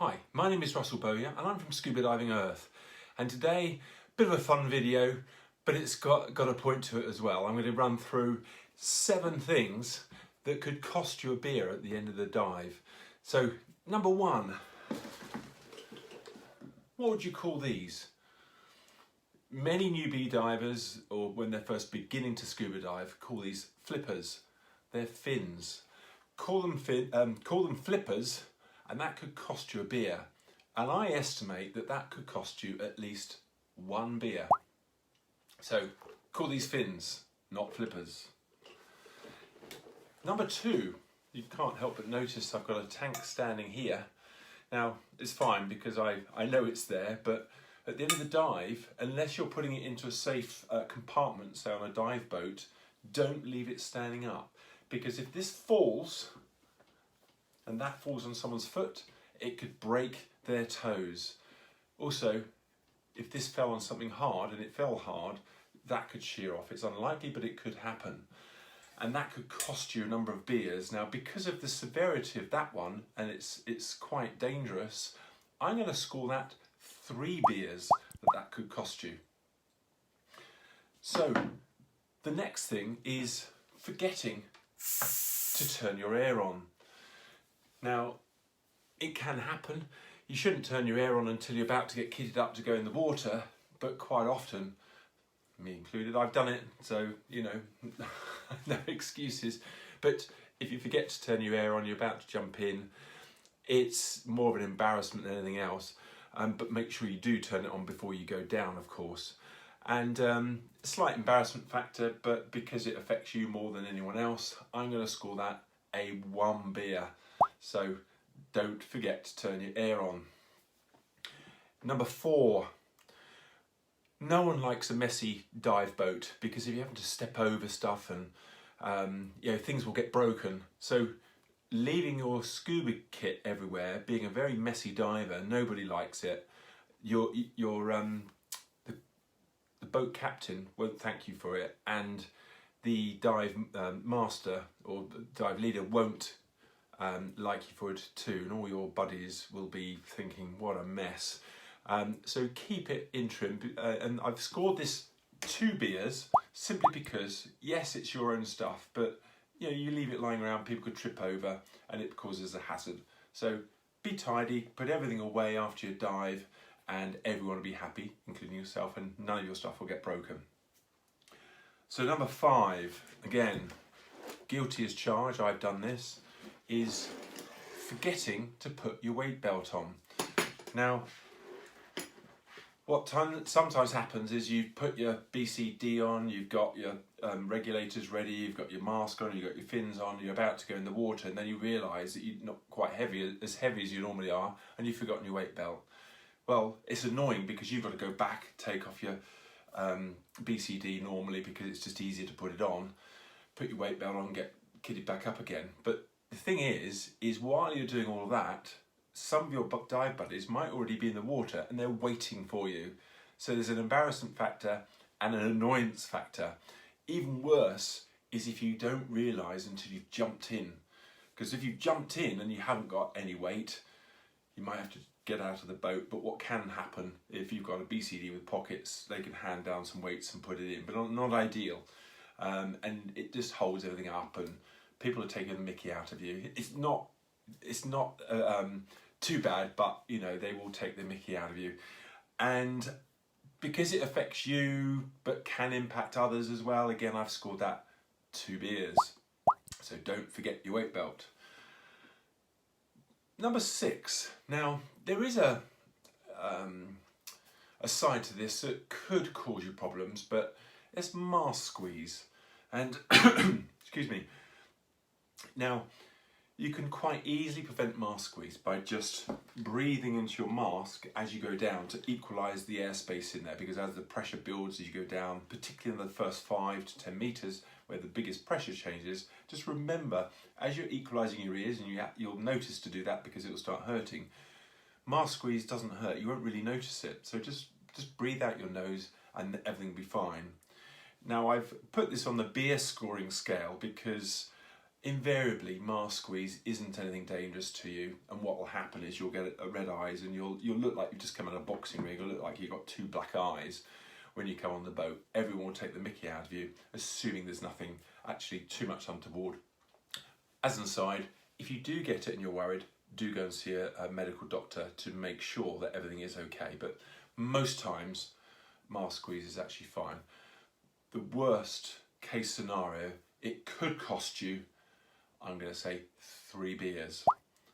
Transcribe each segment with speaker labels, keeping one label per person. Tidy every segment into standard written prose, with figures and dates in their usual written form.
Speaker 1: Hi, my name is Russell Bowyer and I'm from Scuba Diving Earth, and today, a bit of a fun video, but it's got a point to it as well. I'm going to run through 7 things that could cost you a beer at the end of the dive. So, number 1, what would you call these? Many newbie divers, or when they're first beginning to scuba dive, call these flippers. They're fins. Call them flippers, and that could cost you a beer. And I estimate that could cost you at least 1 beer. So call these fins, not flippers. Number 2, you can't help but notice I've got a tank standing here. Now, it's fine because I know it's there, but at the end of the dive, unless you're putting it into a safe compartment, say on a dive boat, don't leave it standing up. Because if this falls, and that falls on someone's foot, it could break their toes. Also, if this fell on something hard, and it fell hard, that could shear off. It's unlikely, but it could happen. And that could cost you a number of beers. Now, because of the severity of that one, and it's quite dangerous, I'm going to score that 3 beers that could cost you. So, the next thing is forgetting to turn your air on. Now, it can happen. You shouldn't turn your air on until you're about to get kitted up to go in the water, but quite often, me included, I've done it, so, you know, no excuses. But if you forget to turn your air on, you're about to jump in, it's more of an embarrassment than anything else. But make sure you do turn it on before you go down, of course. And slight embarrassment factor, but because it affects you more than anyone else, I'm going to score that a 1 beer. So don't forget to turn your air on. Number 4, no one likes a messy dive boat, because if you're having to step over stuff and you know, things will get broken. So leaving your scuba kit everywhere, being a very messy diver, nobody likes it. The boat captain won't thank you for it, and the dive master or dive leader won't like you for it too, and all your buddies will be thinking, what a mess. So keep it in trim, and I've scored this 2 beers simply because, yes, it's your own stuff, but you know, you leave it lying around, people could trip over and it causes a hazard. So be tidy, put everything away after your dive, and everyone will be happy, including yourself, and none of your stuff will get broken. So number 5, again, guilty as charged, I've done this, is forgetting to put your weight belt on. Now, what sometimes happens is you put your BCD on, you've got your regulators ready, you've got your mask on, you've got your fins on, you're about to go in the water, and then you realise that you're not quite as heavy as you normally are, and you've forgotten your weight belt. Well, it's annoying because you've got to go back, take off your BCD normally, because it's just easier to put it on, put your weight belt on, get kitted back up again. But the thing is while you're doing all of that, some of your dive buddies might already be in the water and they're waiting for you. So there's an embarrassment factor and an annoyance factor. Even worse is if you don't realise until you've jumped in. Because if you've jumped in and you haven't got any weight, you might have to get out of the boat. But what can happen if you've got a BCD with pockets, they can hand down some weights and put it in, but not ideal. And it just holds everything up, and people are taking the mickey out of you. It's not too bad, but you know, they will take the mickey out of you. And because it affects you but can impact others as well, again, I've scored that 2 beers. So don't forget your weight belt. Number 6. Now, there is a side to this that could cause you problems, but it's mask squeeze. And excuse me. Now, you can quite easily prevent mask squeeze by just breathing into your mask as you go down to equalise the airspace in there, because as the pressure builds as you go down, particularly in the first 5 to 10 metres where the biggest pressure changes, just remember, as you're equalising your ears, and you'll notice to do that because it will start hurting, mask squeeze doesn't hurt, you won't really notice it. So just breathe out your nose and everything will be fine. Now, I've put this on the beer scoring scale because invariably mask squeeze isn't anything dangerous to you, and what will happen is you'll get red eyes and you'll look like you've just come out of a boxing ring. You'll look like you've got two black eyes when you come on the boat. Everyone will take the mickey out of you, assuming there's nothing actually too much untoward. As an aside, if you do get it and you're worried, do go and see a medical doctor to make sure that everything is okay. But most times, mask squeeze is actually fine. The worst case scenario, it could cost you, I'm going to say, 3 beers.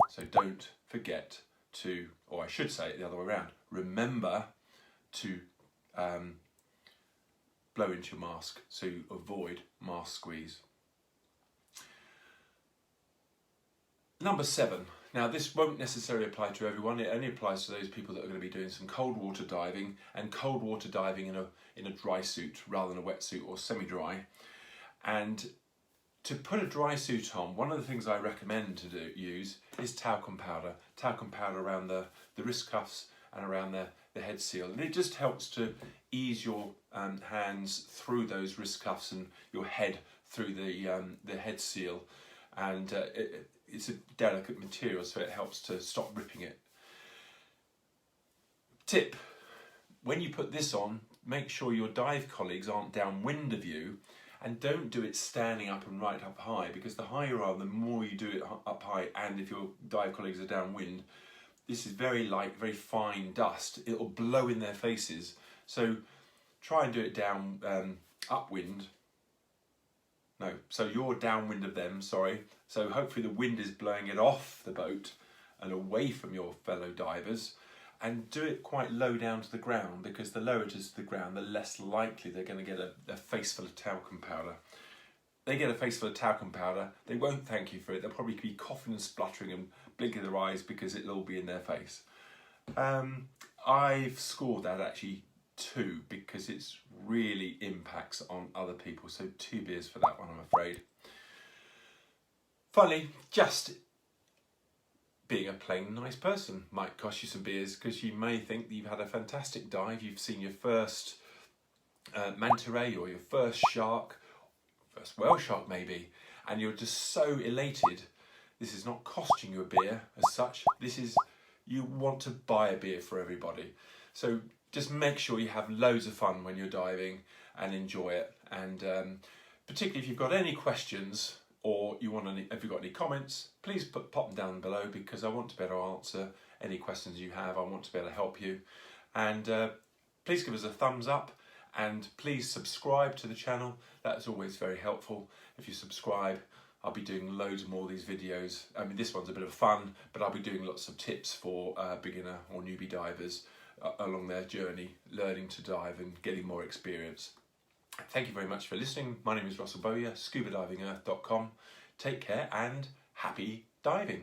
Speaker 1: So don't forget to, or I should say it the other way around, remember to blow into your mask so you avoid mask squeeze. Number 7. Now this won't necessarily apply to everyone. It only applies to those people that are going to be doing some cold water diving, and cold water diving in a dry suit rather than a wetsuit or semi-dry. And to put a dry suit on, one of the things I recommend to use is talcum powder. Talcum powder around the wrist cuffs and around the head seal. And it just helps to ease your hands through those wrist cuffs and your head through the head seal. And it's a delicate material, so it helps to stop ripping it. Tip: when you put this on, make sure your dive colleagues aren't downwind of you, and don't do it standing up and right up high, because the higher you are, the more you do it up high, and if your dive colleagues are downwind, this is very light, very fine dust. It'll blow in their faces. So try and do it down upwind. No, so you're downwind of them, sorry. So hopefully the wind is blowing it off the boat and away from your fellow divers, and do it quite low down to the ground, because the lower it is to the ground, the less likely they're going to get a face full of talcum powder. They get a face full of talcum powder, they won't thank you for it. They'll probably be coughing and spluttering and blinking their eyes because it'll all be in their face. I've scored that actually 2, because it's really impacts on other people. So 2 beers for that one, I'm afraid. Finally, just being a plain nice person might cost you some beers, because you may think that you've had a fantastic dive, you've seen your first manta ray or your first shark, first whale shark maybe, and you're just so elated. This is not costing you a beer as such. This is, you want to buy a beer for everybody. So just make sure you have loads of fun when you're diving and enjoy it. And particularly if you've got any questions, or you want any, if you've got any comments, please pop them down below, because I want to be able to answer any questions you have. I want to be able to help you. And please give us a thumbs up, and please subscribe to the channel. That's always very helpful. If you subscribe, I'll be doing loads more of these videos. I mean, this one's a bit of fun, but I'll be doing lots of tips for beginner or newbie divers along their journey, learning to dive and getting more experience. Thank you very much for listening. My name is Russell Bowyer, scubadivingearth.com. Take care and happy diving.